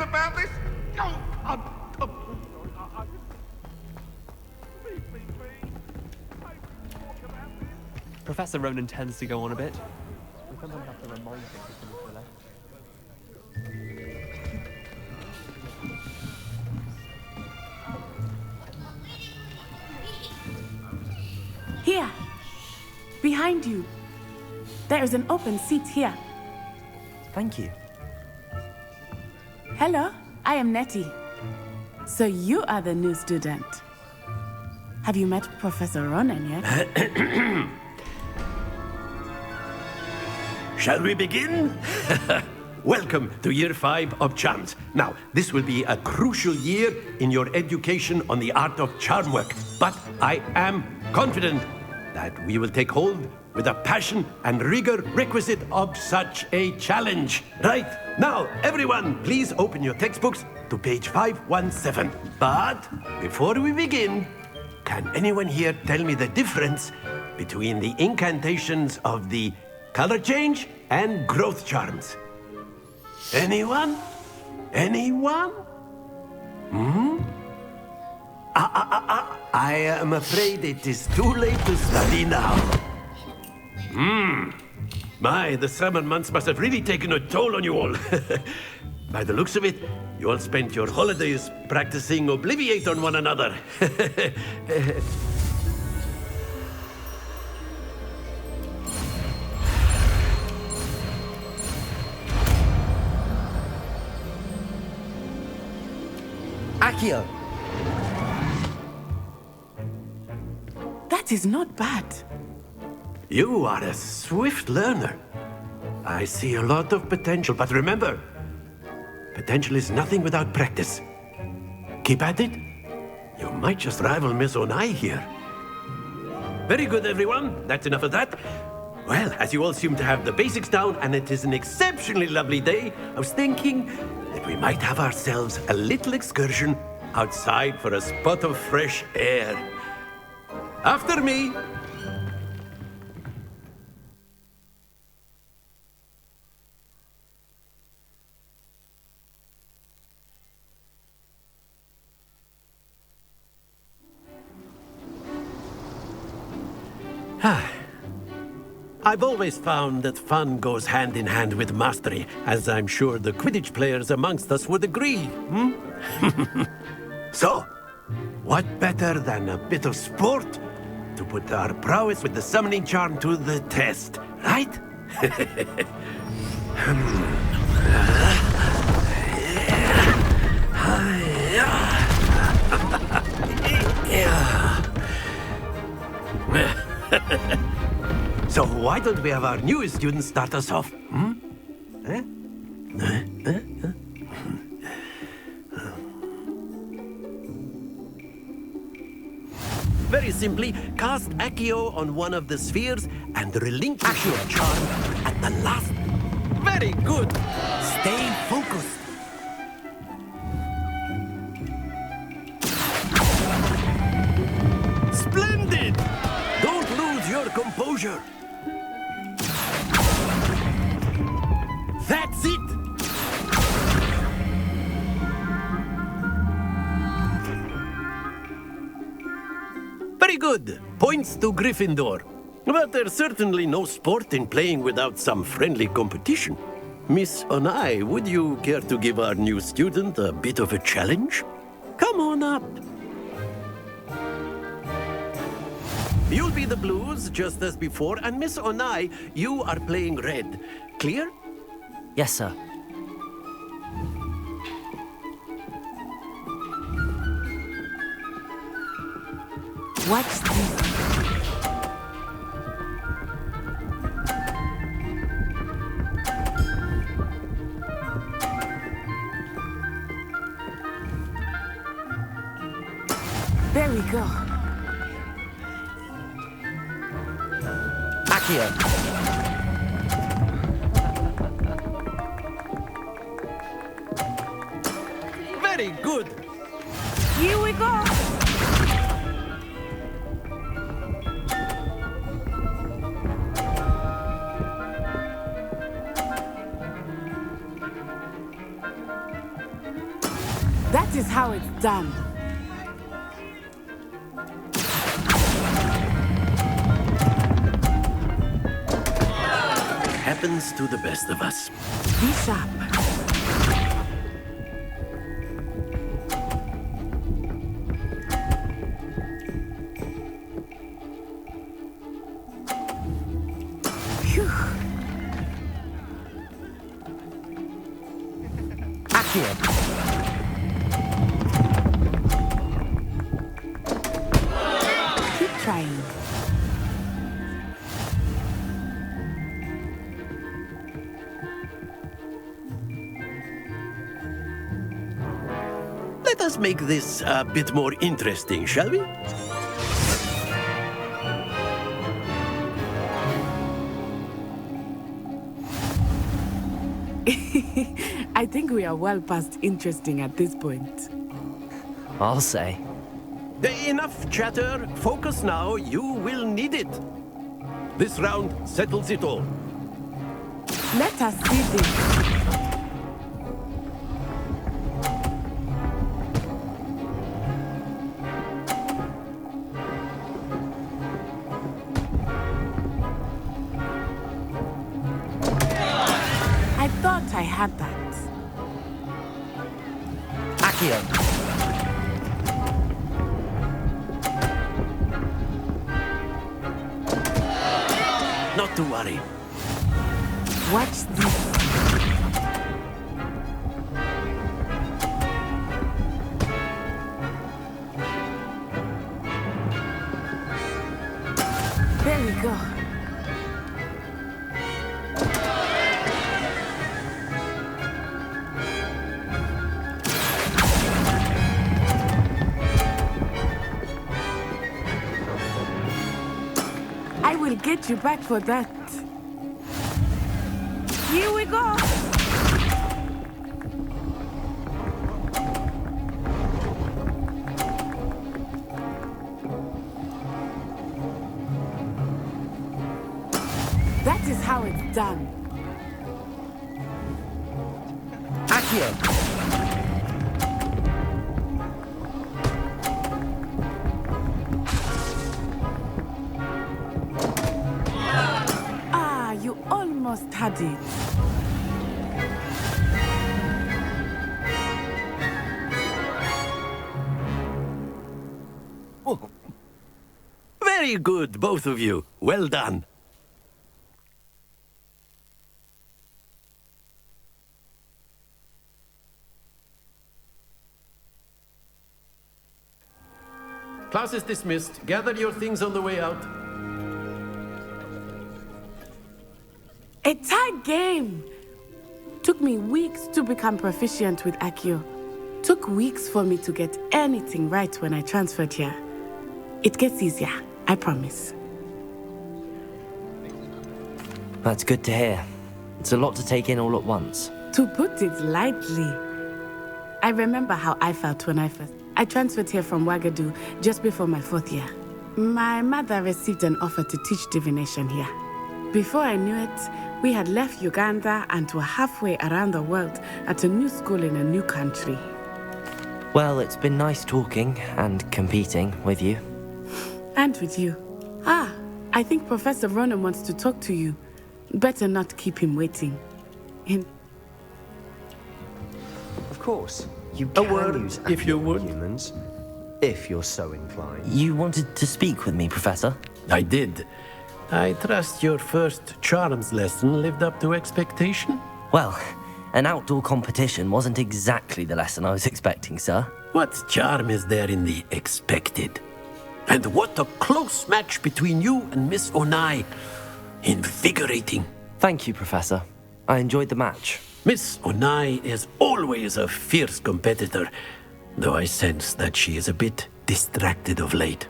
about this? No, Professor Ronan tends to go on a bit. We sometimes have to remind him to come to the left. Here, behind you. There is an open seat here. Thank you. Hello, I am Nettie. So you are the new student. Have you met Professor Ronan yet? Shall we begin? Welcome to Year 5 of Charms. Now, this will be a crucial year in your education on the art of charm work. But I am confident that we will take hold with the passion and rigor requisite of such a challenge. Right, now, everyone, please open your textbooks to page 517. But before we begin, can anyone here tell me the difference between the incantations of the color change and growth charms? Anyone? Anyone? I am afraid it is too late to study now. My, the summer months must have really taken a toll on you all. By the looks of it, you all spent your holidays practicing Obliviate on one another. Accio! That is not bad. You are a swift learner. I see a lot of potential, but remember, potential is nothing without practice. Keep at it. You might just rival Miss Onai here. Very good, everyone. That's enough of that. Well, as you all seem to have the basics down, and it is an exceptionally lovely day, I was thinking that we might have ourselves a little excursion outside for a spot of fresh air. After me. I've always found that fun goes hand in hand with mastery, as I'm sure the Quidditch players amongst us would agree. So, what better than a bit of sport to put our prowess with the summoning charm to the test, right? So why don't we have our newest student start us off? Very simply, cast Accio on one of the spheres and relinquish your charm at the last. Very good. Stay focused. Splendid! Don't lose your composure. That's it! Very good. Points to Gryffindor. But there's certainly no sport in playing without some friendly competition. Miss Onai, would you care to give our new student a bit of a challenge? Come on up. You'll be the blues, just as before, and Miss Onai, you are playing red. Clear? Yes, sir. Watch this. There we go. Accio! Very good. Here we go. it's done. Happens to the best of us. Be sharp. Phew. Accio. Keep trying. Let us make this a bit more interesting, shall we? I think we are well past interesting at this point. I'll say. Enough chatter. Focus now. You will need it. This round settles it all. Let us see this. I thought I had that. Accio. Not to worry. Watch this. There we go. I will get you back for that. Here we go. That is how it's done. Accio. Ah, you almost had it. Very good, both of you. Well done. Class is dismissed. Gather your things on the way out. A tight game. Took me weeks to become proficient with Accio. Took weeks for me to get anything right when I transferred here. It gets easier, I promise. That's good to hear. It's a lot to take in all at once. To put it lightly, I remember how I felt when I transferred here from Ouagadougou just before my 4th year. My mother received an offer to teach divination here. Before I knew it, we had left Uganda and were halfway around the world at a new school in a new country. Well, it's been nice talking and competing with you. And with you. Ah, I think Professor Ronan wants to talk to you. Better not keep him waiting. Of course, you A can word, use if you would. humans, if you're so inclined. You wanted to speak with me, Professor? I did. I trust your first charms lesson lived up to expectation? Well, an outdoor competition wasn't exactly the lesson I was expecting, sir. What charm is there in the expected? And what a close match between you and Miss Onai. Invigorating. Thank you, Professor. I enjoyed the match. Miss Onai is always a fierce competitor, though I sense that she is a bit distracted of late.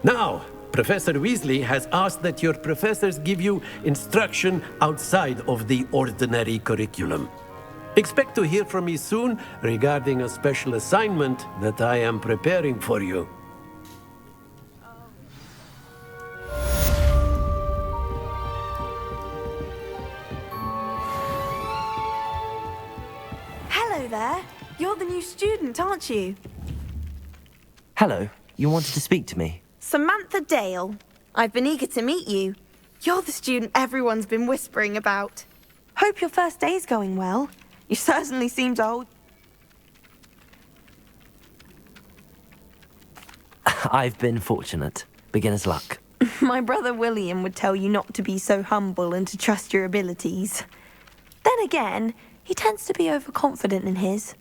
Now, Professor Weasley has asked that your professors give you instruction outside of the ordinary curriculum. Expect to hear from me soon regarding a special assignment that I am preparing for you. Hello there. You're the new new student, aren't you? Hello, you wanted to speak to me? Samantha Dale. I've been eager to meet you. You're the student everyone's been whispering about. Hope your first day's going well. You certainly seem to hold... I've been fortunate. Beginner's luck. My brother William would tell you not to be so humble and to trust your abilities. Then again, he tends to be overconfident in his.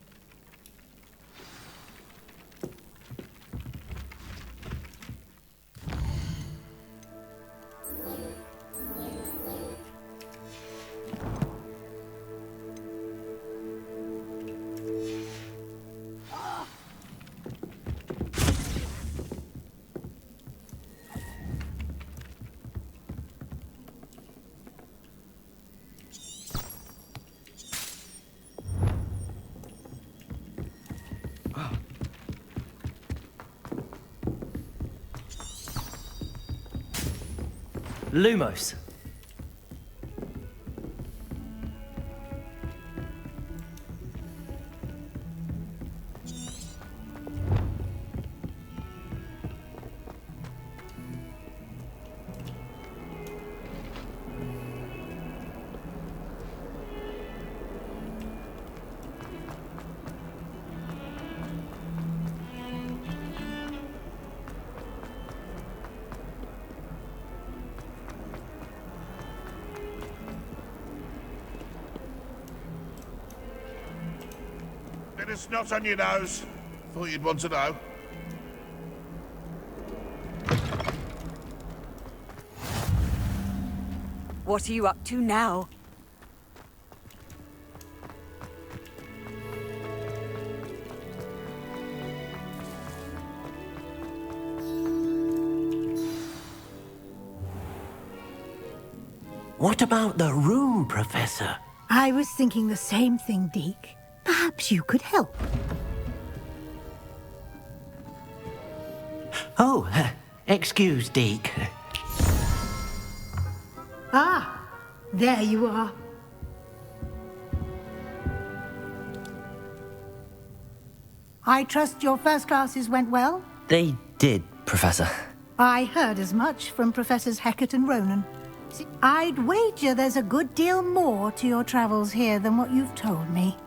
Lumos. Bit of snot on your nose. Thought you'd want to know. What are you up to now? What about the room, Professor? I was thinking the same thing, Deke. Perhaps you could help. Oh, excuse, Deke. Ah, there you are. I trust your first classes went well? They did, Professor. I heard as much from Professors Hecat and Ronan. See, I'd wager there's a good deal more to your travels here than what you've told me.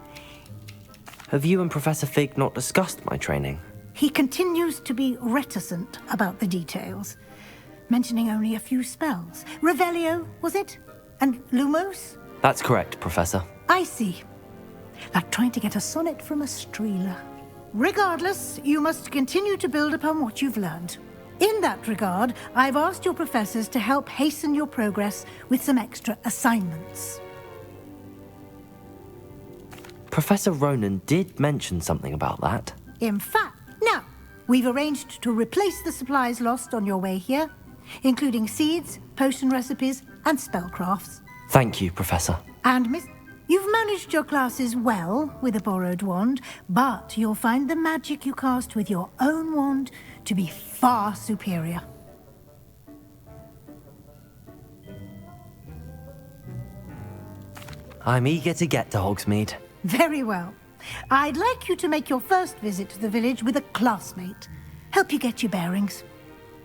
Have you and Professor Fig not discussed my training? He continues to be reticent about the details, mentioning only a few spells. Revelio, was it? And Lumos? That's correct, Professor. I see. Like trying to get a sonnet from a streeler. Regardless, you must continue to build upon what you've learned. In that regard, I've asked your professors to help hasten your progress with some extra assignments. Professor Ronan did mention something about that. In fact, now, we've arranged to replace the supplies lost on your way here, including seeds, potion recipes, and spellcrafts. Thank you, Professor. And Miss... You've managed your classes well with a borrowed wand, but you'll find the magic you cast with your own wand to be far superior. I'm eager to get to Hogsmeade. Very well. I'd like you to make your first visit to the village with a classmate. Help you get your bearings.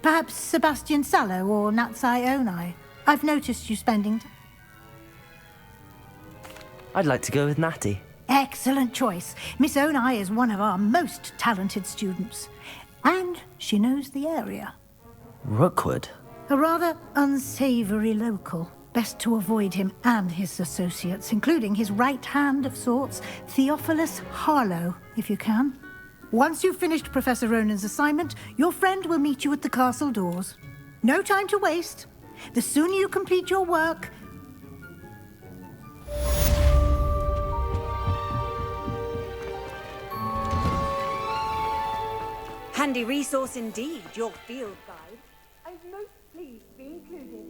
Perhaps Sebastian Sallow or Natsai Onai. I've noticed you spending time. I'd like to go with Natty. Excellent choice. Miss Onai is one of our most talented students. And she knows the area. Rookwood? A rather unsavory local. Best to avoid him and his associates, including his right hand of sorts, Theophilus Harlow, if you can. Once you've finished Professor Ronan's assignment, your friend will meet you at the castle doors. No time to waste. The sooner you complete your work... Handy resource indeed, your field guide. I'm most pleased to be included.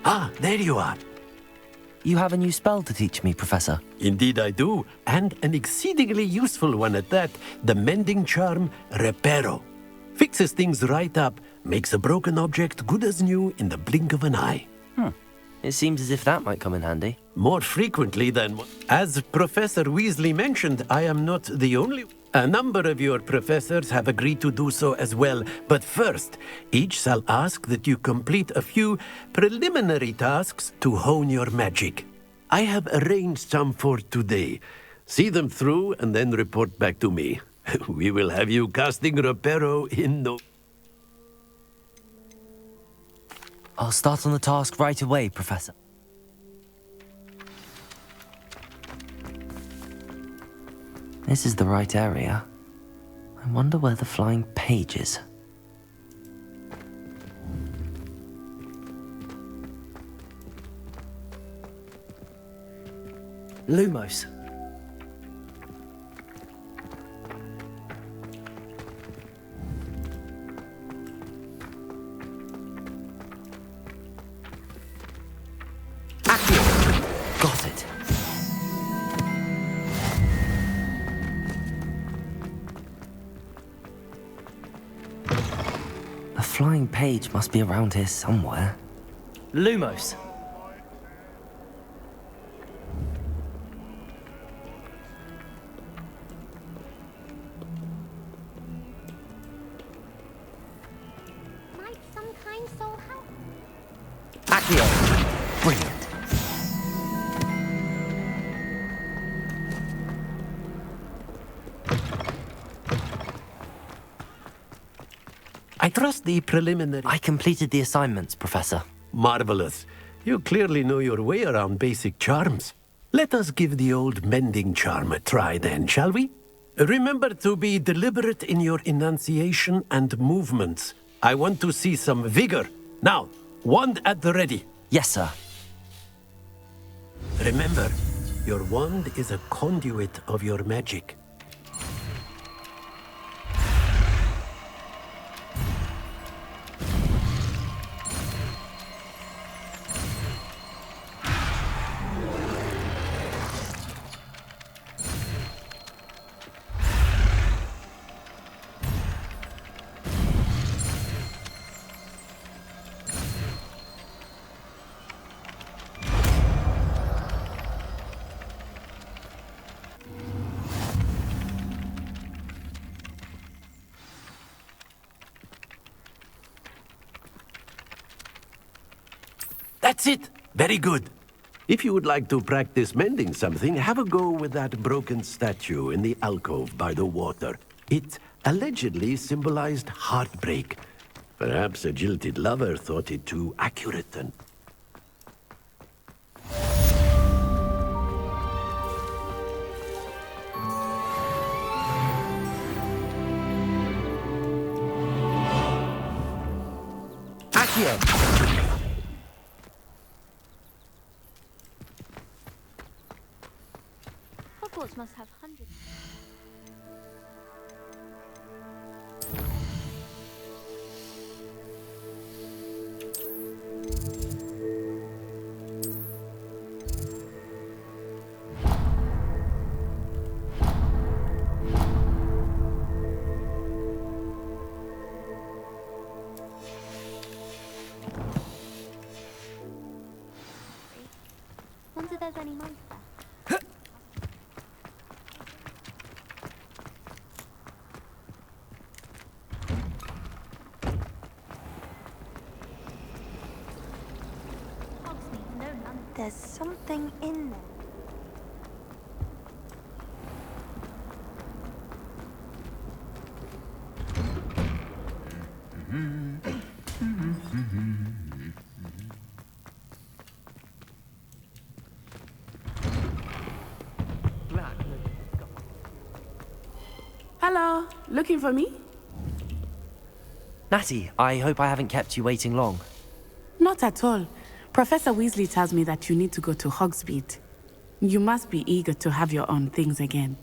Ah, there you are. you have a new spell to teach me, Professor? Indeed I do, and an exceedingly useful one at that. The mending charm, Reparo. Fixes things right up, makes a broken object good as new in the blink of an eye. It seems as if that might come in handy. More frequently than... As Professor Weasley mentioned, I am not the only... A number of your professors have agreed to do so as well. But first, each shall ask that you complete a few preliminary tasks to hone your magic. I have arranged some for today. See them through and then report back to me. We will have you casting Reparo in no... I'll start on the task right away, Professor. This is the right area. I wonder where the flying page is. Lumos. Got it. A flying page must be around here somewhere. Lumos. Might some kind soul help? Accio. Brilliant. I trust the preliminary... I completed the assignments, Professor. Marvelous. You clearly know your way around basic charms. Let us give the old mending charm a try then, shall we? Remember to be deliberate in your enunciation and movements. I want to see some vigor. Now, wand at the ready. Yes, sir. Remember, your wand is a conduit of your magic. That's it! Very good. If you would like to practice mending something, have a go with that broken statue in the alcove by the water. It allegedly symbolized heartbreak. Perhaps a jilted lover thought it too accurate and... Accio. Hogwarts must have hundreds. Wonder if there's any monks there. There's something in there. Hello, looking for me? Natty, I hope I haven't kept you waiting long. Not at all. Professor Weasley tells me that you need to go to Hogsmeade. You must be eager to have your own things again.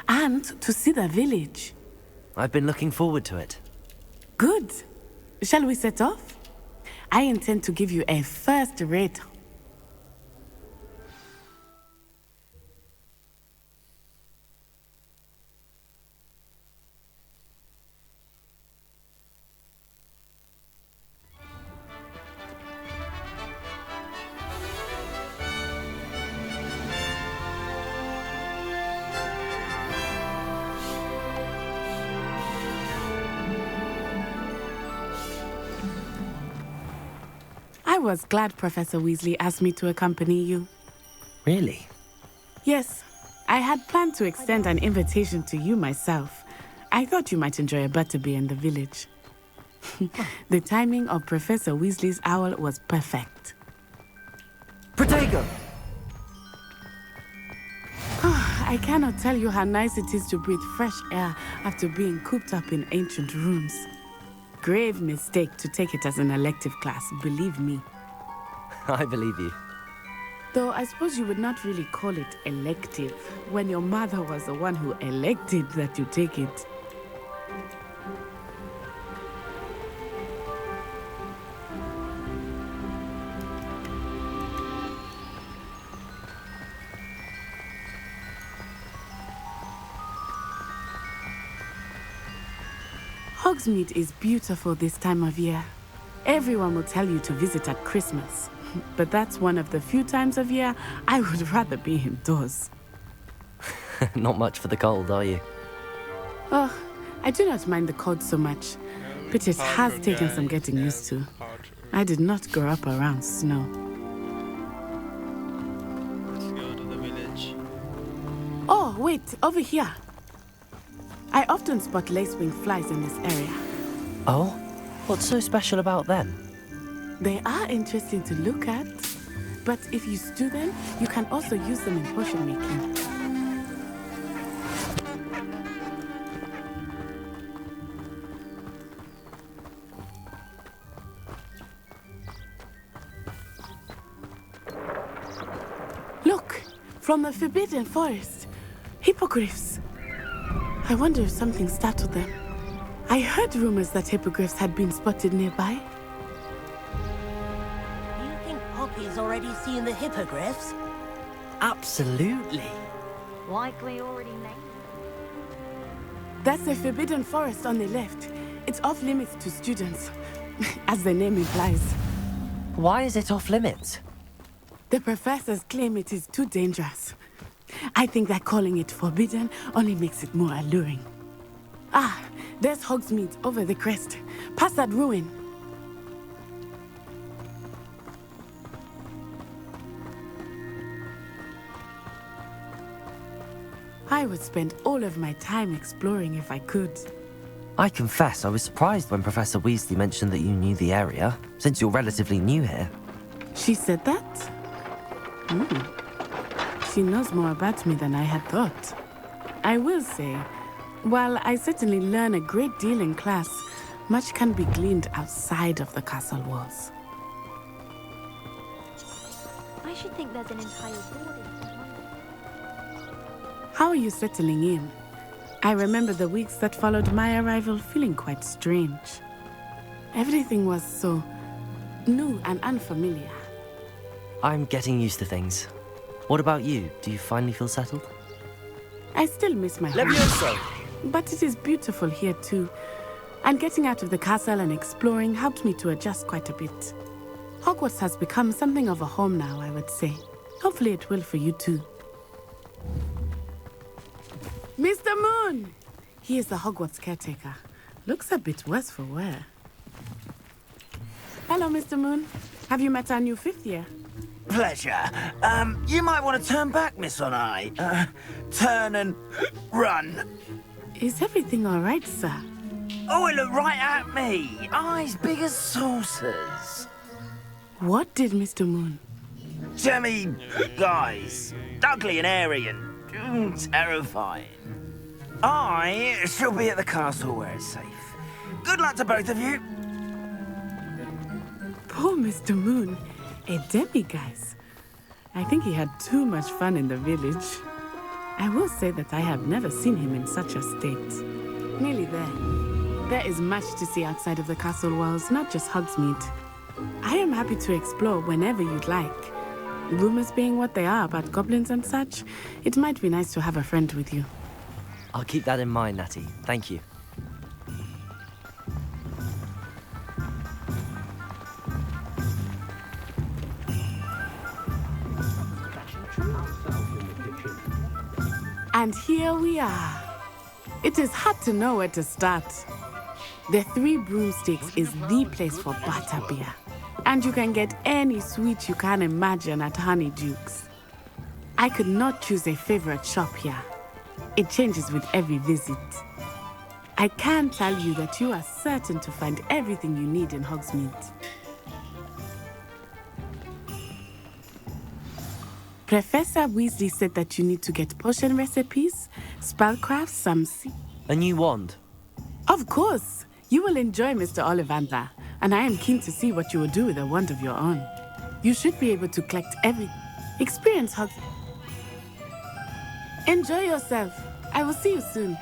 And to see the village. I've been looking forward to it. Good. Shall we set off? I intend to give you a first rate. was glad Professor Weasley asked me to accompany you. Really? Yes, I had planned to extend an invitation to you myself. I thought you might enjoy a butterbeer in the village. The timing of Professor Weasley's owl was perfect. Protego! I cannot tell you how nice it is to breathe fresh air after being cooped up in ancient rooms. Grave mistake to take it as an elective class, believe me. I believe you. Though I suppose you would not really call it elective when your mother was the one who elected that you take it. Hogsmeade is beautiful this time of year. Everyone will tell you to visit at Christmas, but that's one of the few times of year I would rather be indoors. Not much for the cold, are you? Oh, I do not mind the cold so much, but it has taken some getting used to. I did not grow up around snow. Let's go to the village. Oh, wait, over here. I often spot lacewing flies in this area. Oh? What's so special about them? They are interesting to look at, but if you stew them, you can also use them in potion making. Look, from the Forbidden Forest, hippogriffs. I wonder if something startled them. I heard rumors that hippogriffs had been spotted nearby. Do you think Poppy's already seen the hippogriffs? Absolutely. Likely already named. That's the Forbidden Forest on the left. It's off limits to students, as the name implies. Why is it off limits? The professors claim it is too dangerous. I think that calling it forbidden only makes it more alluring. Ah, there's Hogsmeade over the crest. Past that ruin. I would spend all of my time exploring if I could. I confess I was surprised when Professor Weasley mentioned that you knew the area, since you're relatively new here. She said that? She knows more about me than I had thought. I will say, while I certainly learn a great deal in class, much can be gleaned outside of the castle walls. I should think there's an entire boarding. How are you settling in? I remember the weeks that followed my arrival feeling quite strange. Everything was so new and unfamiliar. I'm getting used to things. What about you? Do you finally feel settled? I still miss my home. But it is beautiful here too. And getting out of the castle and exploring helped me to adjust quite a bit. Hogwarts has become something of a home now, I would say. Hopefully it will for you too. Mr. Moon! He is the Hogwarts caretaker. Looks a bit worse for wear. Hello, Mr. Moon. Have you met our new fifth year? Pleasure. You might want to turn back, Miss On-Eye. Turn and run. Is everything all right, sir? Oh, it looked right at me. Eyes big as saucers. What did Mr. Moon? Jemmy guys. Ugly and airy and terrifying. I shall be at the castle where it's safe. Good luck to both of you. Poor Mr. Moon. A demiguise. I think he had too much fun in the village. I will say that I have never seen him in such a state. Nearly there. There is much to see outside of the castle walls, not just Hogsmeade. I am happy to explore whenever you'd like. Rumors being what they are about goblins and such, it might be nice to have a friend with you. I'll keep that in mind, Natty. Thank you. And here we are. It is hard to know where to start. The Three Broomsticks is the place for butterbeer. And you can get any sweet you can imagine at Honeyduke's. I could not choose a favorite shop here. It changes with every visit. I can tell you that you are certain to find everything you need in Hogsmeade. Professor Weasley said that you need to get potion recipes, spellcraft, some A new wand? Of course! You will enjoy Mr. Ollivander, and I am keen to see what you will do with a wand of your own. You should be able to collect every... Experience Hogs... Enjoy yourself. I will see you soon.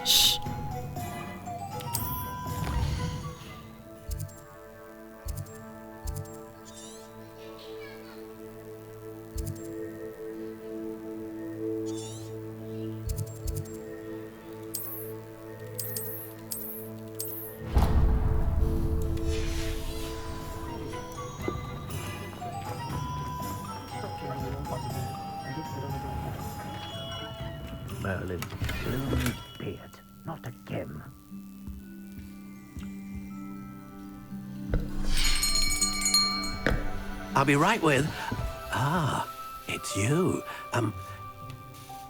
Shh. Merlin, bloom beard, not again. I'll be right with... Ah, it's you.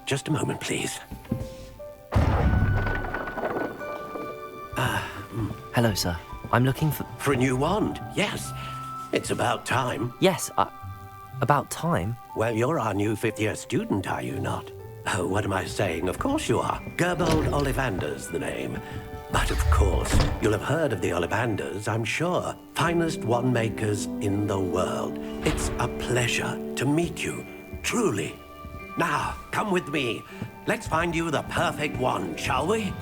Just a moment, please. Hello, sir. I'm looking for... For a new wand, yes. It's about time. Yes, about time? Well, you're our new fifth-year student, are you not? Oh, what am I saying? Of course you are. Gerbold Ollivander's the name. But of course, you'll have heard of the Ollivanders, I'm sure. Finest wand makers in the world. It's a pleasure to meet you, truly. Now, come with me. Let's find you the perfect wand, shall we?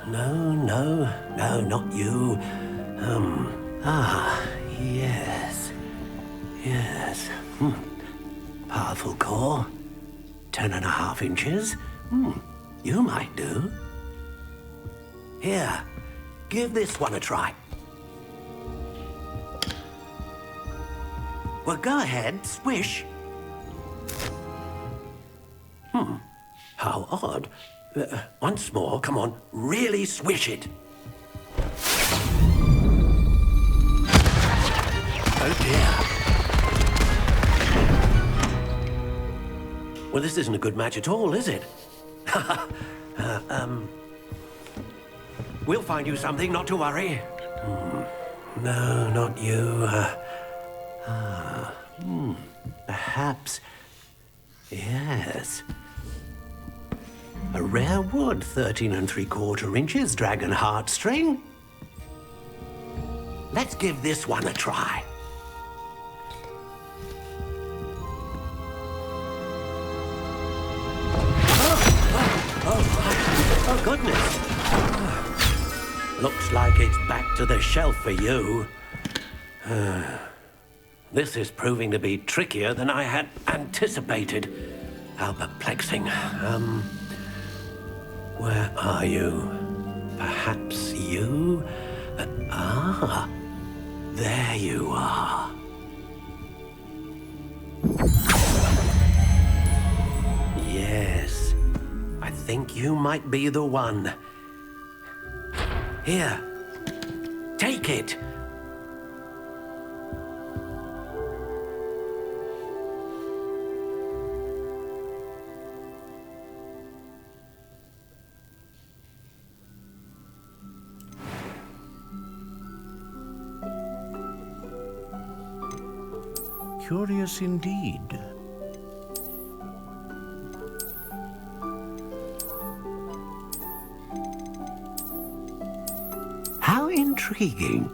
No, not you. Yes. Powerful core. 10.5 inches. You might do. Here, give this one a try. Well, go ahead, swish. How odd. Once more, come on, really swish it. Oh dear. Well, this isn't a good match at all, is it? We'll find you something, not to worry. No, not you. Perhaps... Yes. A rare wood, 13 3/4 inches, dragon heartstring. Let's give this one a try. Oh, goodness. Looks like it's back to the shelf for you. This is proving to be trickier than I had anticipated. How perplexing. Where are you? Perhaps you? There you are. Yes. I think you might be the one. Here. Take it. Curious indeed. How intriguing.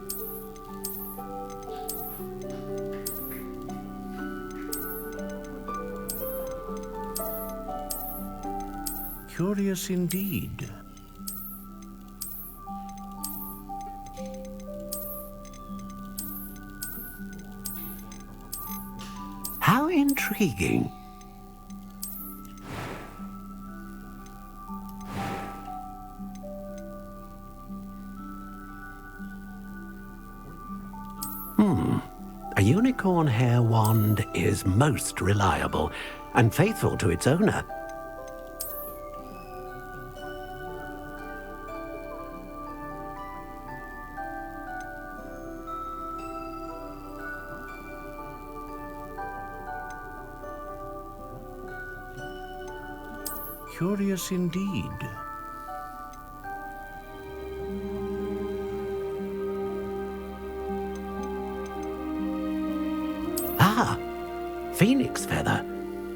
Curious indeed. How intriguing. A unicorn hair wand is most reliable and faithful to its owner. Curious indeed. Ah, phoenix feather.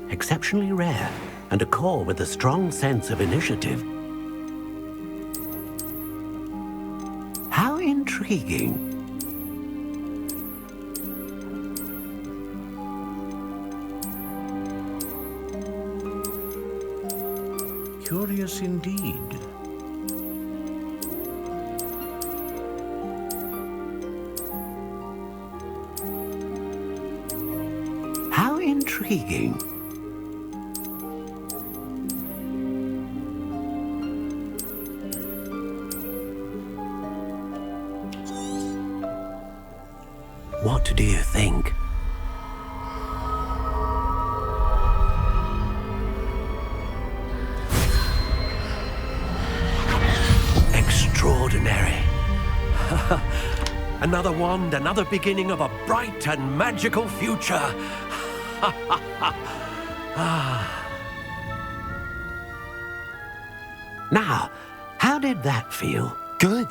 Exceptionally rare, and a core with a strong sense of initiative. How intriguing. Curious indeed. How intriguing. What do you think? Extraordinary. Another wand, another beginning of a bright and magical future. Now, how did that feel? Good.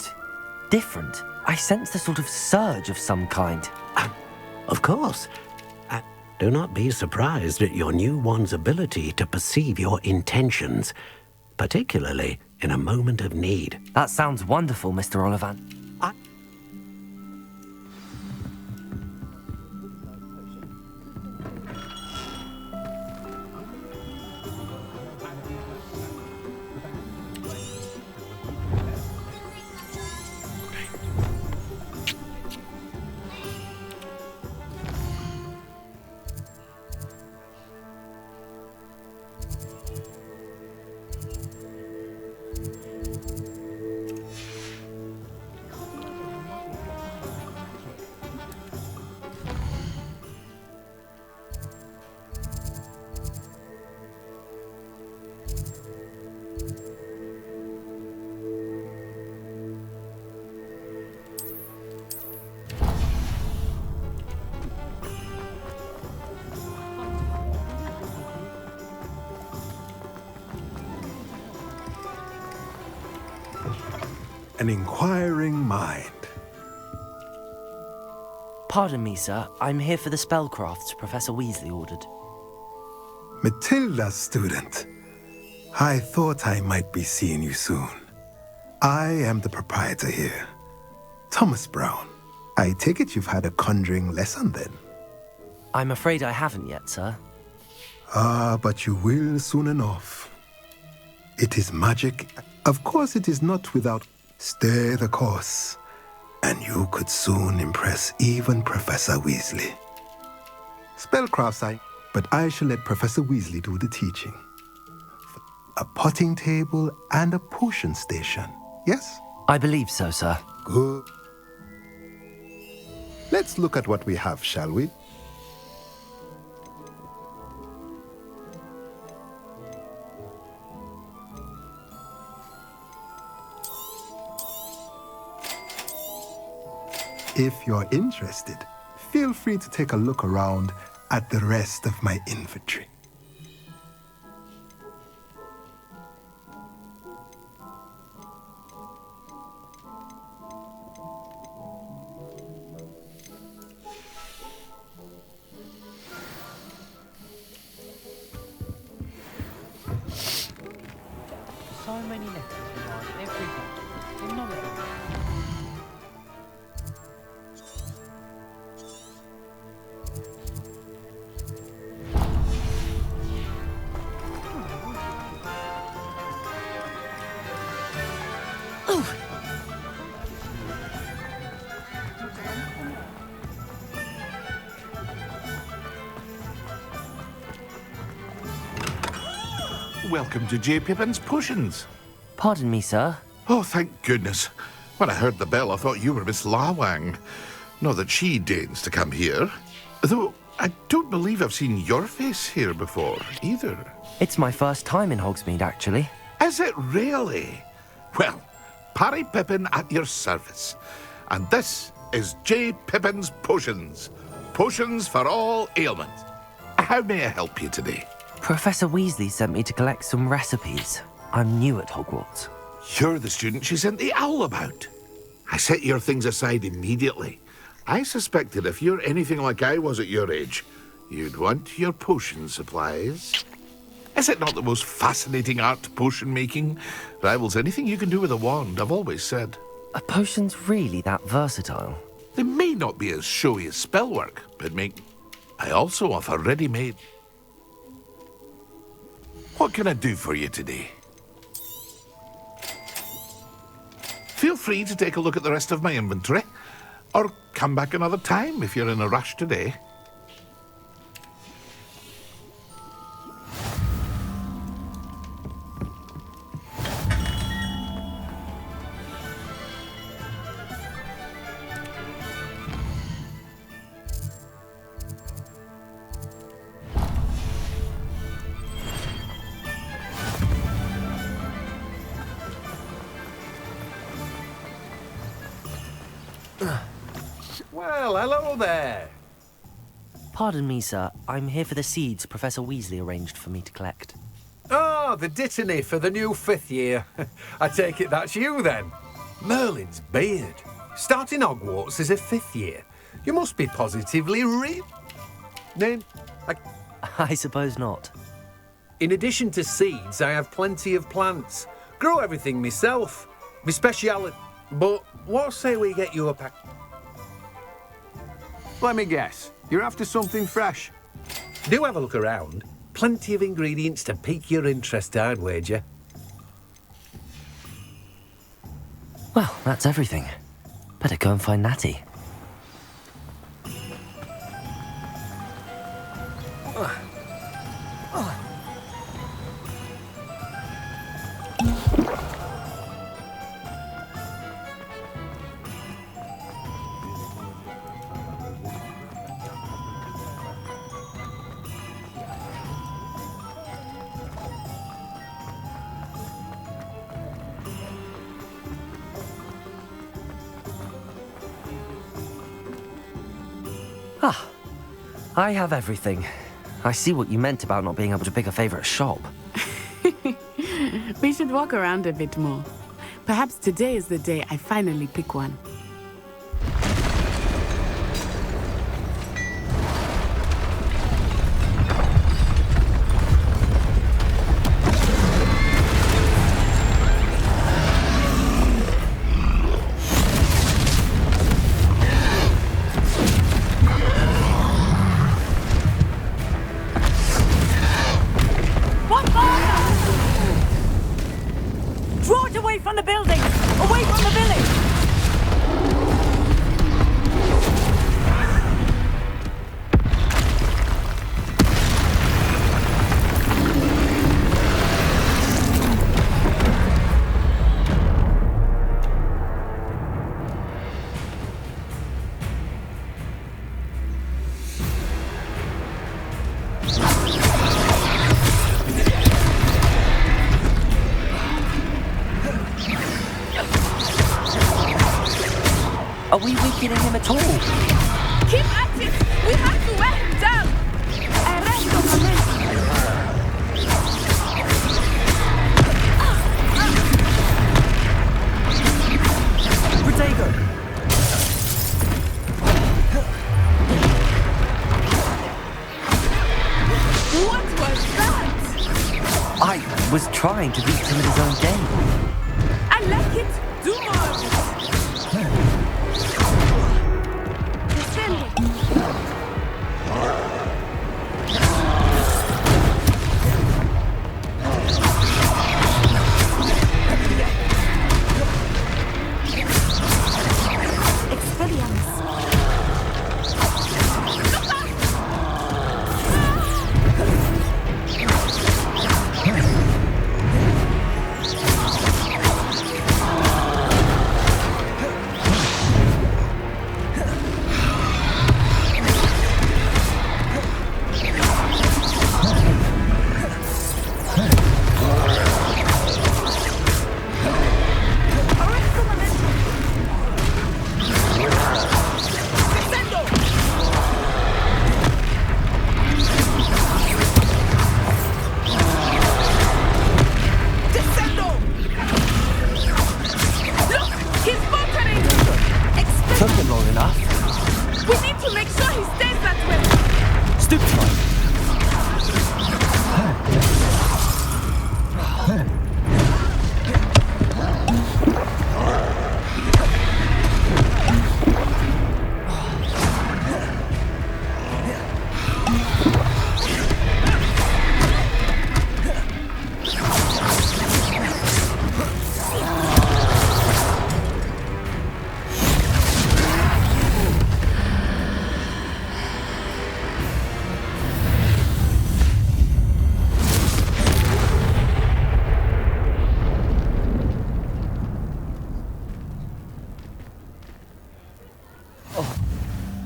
Different. I sensed a sort of surge of some kind. Of course. Do not be surprised at your new wand's ability to perceive your intentions, particularly in a moment of need. That sounds wonderful, Mr. Ollivant. An inquiring mind. Pardon me, sir. I'm here for the spellcrafts Professor Weasley ordered. Matilda's student. I thought I might be seeing you soon. I am the proprietor here, Thomas Brown. I take it you've had a conjuring lesson then? I'm afraid I haven't yet, sir. Ah, but you will soon enough. It is magic. Of course, it is not without. Stay the course, and you could soon impress even Professor Weasley. Spellcrafts, but I shall let Professor Weasley do the teaching. A potting table and a potion station, yes? I believe so, sir. Good. Let's look at what we have, shall we? If you're interested, feel free to take a look around at the rest of my inventory. So many letters behind every book. And none of them. Welcome to J. Pippin's Potions. Pardon me, sir. Oh, thank goodness. When I heard the bell, I thought you were Miss Lawang. Not that she deigns to come here. Though, I don't believe I've seen your face here before, either. It's my first time in Hogsmeade, actually. Is it really? Well, Parry Pippin at your service. And this is J. Pippin's Potions. Potions for all ailments. How may I help you today? Professor Weasley sent me to collect some recipes. I'm new at Hogwarts. You're the student she sent the owl about. I set your things aside immediately. I suspected if you're anything like I was at your age, you'd want your potion supplies. Is it not the most fascinating art, potion making? Rivals anything you can do with a wand, I've always said. Are potions really that versatile? They may not be as showy as spellwork, but I also offer ready-made. What can I do for you today? Feel free to take a look at the rest of my inventory, or come back another time if you're in a rush today. Well, hello there. Pardon me, sir. I'm here for the seeds Professor Weasley arranged for me to collect. Oh, the dittany for the new 5th year. I take it that's you, then. Merlin's beard. Starting Hogwarts as a 5th year. You must be positively Name? I suppose not. In addition to seeds, I have plenty of plants. Grow everything myself. My speciality. But what say we get you a pack? Let me guess. You're after something fresh. Do have a look around. Plenty of ingredients to pique your interest, I'd wager. Well, that's everything. Better go and find Natty. Ah, I have everything. I see what you meant about not being able to pick a favorite shop. We should walk around a bit more. Perhaps today is the day I finally pick one. Draw it away from the building! Away from the village! Are we weakening him at all? Keep at it! We have to wear him down! Arresto Protego! What was that? I was trying to beat him at his own game. I like it! Do more of it!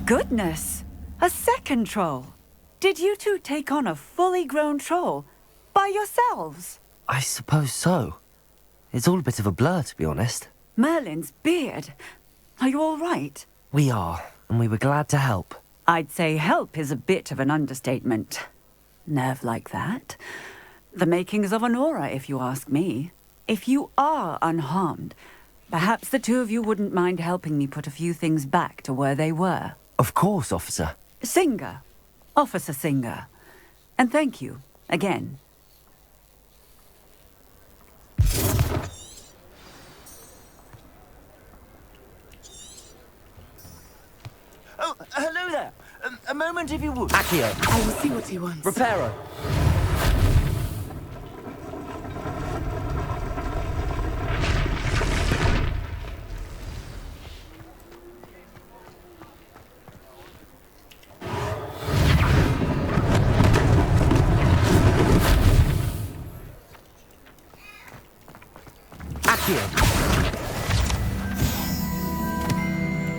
Goodness! A second troll! Did you two take on a fully grown troll? By yourselves? I suppose so. It's all a bit of a blur, to be honest. Merlin's beard. Are you all right? We are, and we were glad to help. I'd say help is a bit of an understatement. Nerve like that. The makings of an aura, if you ask me. If you are unharmed, perhaps the two of you wouldn't mind helping me put a few things back to where they were. Of course, officer. Singer. Officer Singer. And thank you, again. Oh, hello there. A moment if you would. Accio. I will see what he wants. Reparo. Accio.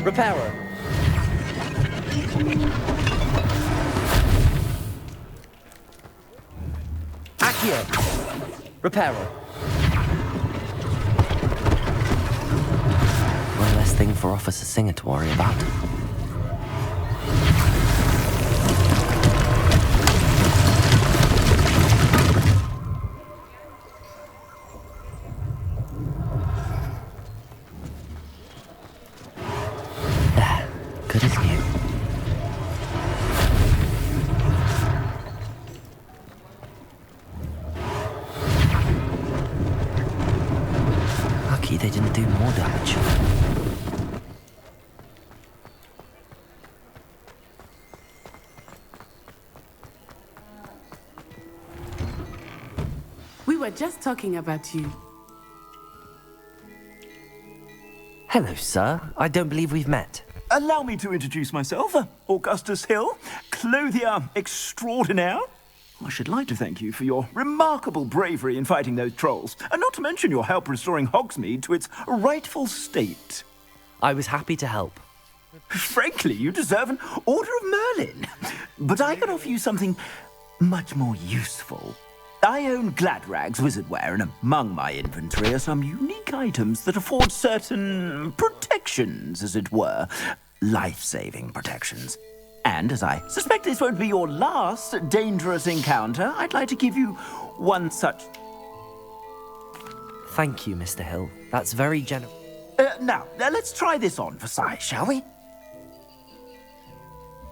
Reparo. Accio. Reparo. One less thing for Officer Singer to worry about. There. Good as new. Lucky they didn't do more damage. We were just talking about you. Hello, sir. I don't believe we've met. Allow me to introduce myself, Augustus Hill, clothier extraordinaire. I should like to thank you for your remarkable bravery in fighting those trolls, and not to mention your help restoring Hogsmeade to its rightful state. I was happy to help. Frankly, you deserve an Order of Merlin. But I can offer you something much more useful. I own Gladrag's wizardware, and among my inventory are some unique items that afford certain protections, as it were. Life-saving protections. And as I suspect this won't be your last dangerous encounter, I'd like to give you one such... Thank you, Mr. Hill. That's very generous. Now, let's try this on for size, shall we?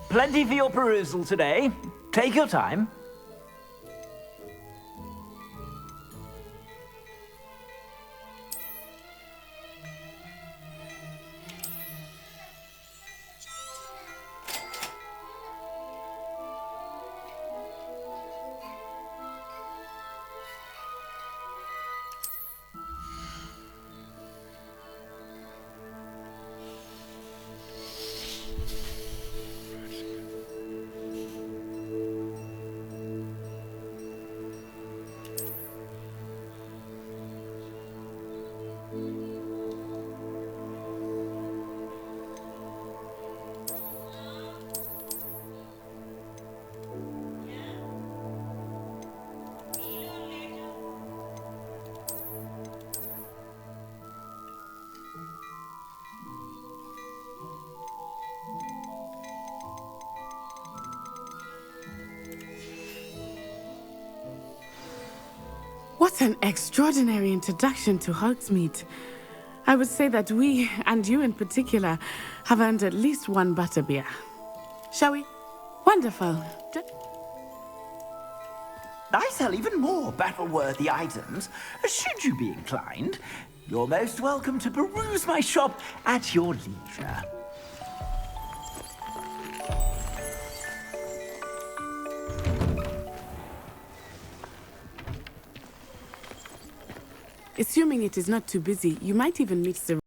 Plenty for your perusal today. Take your time. What an extraordinary introduction to Hogsmeade. I would say that we, and you in particular, have earned at least one butterbeer. Shall we? Wonderful. I sell even more battle-worthy items. Should you be inclined, you're most welcome to peruse my shop at your leisure. Assuming it is not too busy, you might even meet the